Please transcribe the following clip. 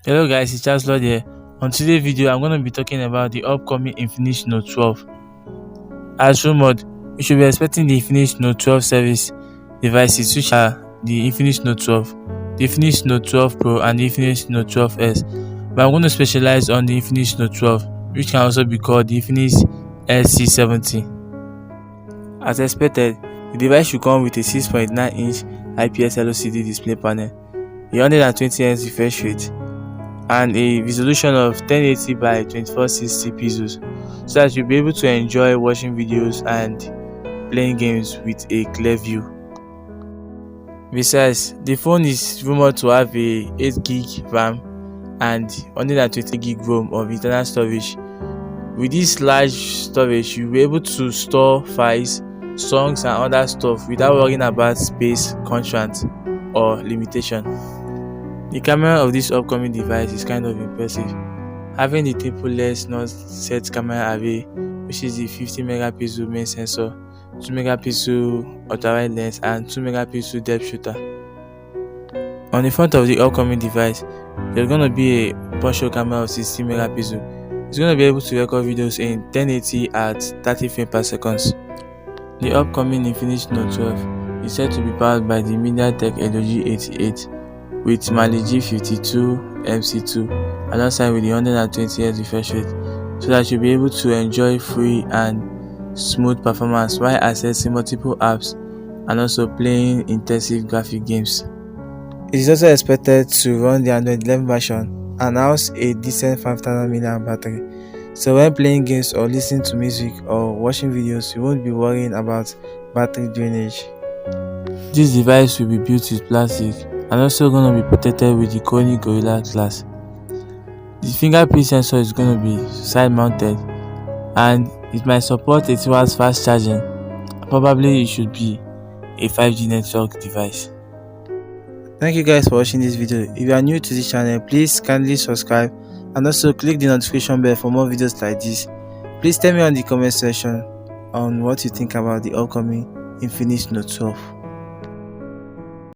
Hello guys, it's Chancellor here. On today's video, I'm going to be talking about the upcoming Infinix Note 12. As rumored, we should be expecting the Infinix Note 12 service devices, which are the Infinix Note 12, the Infinix Note 12 Pro, and the Infinix Note 12S. But I'm going to specialize on the Infinix Note 12, which can also be called the Infinix LC70. As expected, the device should come with a 6.9-inch IPS LCD display panel, a 120Hz refresh rate, and a resolution of 1080 by 2460 pixels, so that you'll be able to enjoy watching videos and playing games with a clear view. Besides, the phone is rumored to have a 8GB RAM and 120GB ROM of internal storage. With this large storage, you'll be able to store files, songs and other stuff without worrying about space constraints or limitation. The camera of this upcoming device is kind of impressive, having the triple lens not set camera array, which is the 50 megapixel main sensor, 2 megapixel ultra-wide lens and 2 megapixel depth shooter. On the front of the upcoming device, there's going to be a portrait camera of 60 megapixel. It's going to be able to record videos in 1080 at 30 frames per second. The upcoming Infinix Note 12 is said to be powered by the MediaTek Helio G88 with Mali G52 MC2 alongside with the 120Hz refresh rate, so that you'll be able to enjoy free and smooth performance while accessing multiple apps and also playing intensive graphic games. It is also expected to run the Android 11 version and house a decent 5000 mAh battery, so when playing games or listening to music or watching videos, you won't be worrying about battery drainage. This device will be built with plastic and also going to be protected with the Corning Gorilla Glass. The fingerprint sensor is going to be side mounted and it might support 80 watts fast charging. Probably it should be a 5G network device. Thank you guys for watching this video. If you are new to this channel, please kindly subscribe and also click the notification bell for more videos like this. Please tell me on the comment section on what you think about the upcoming Infinix Note 12.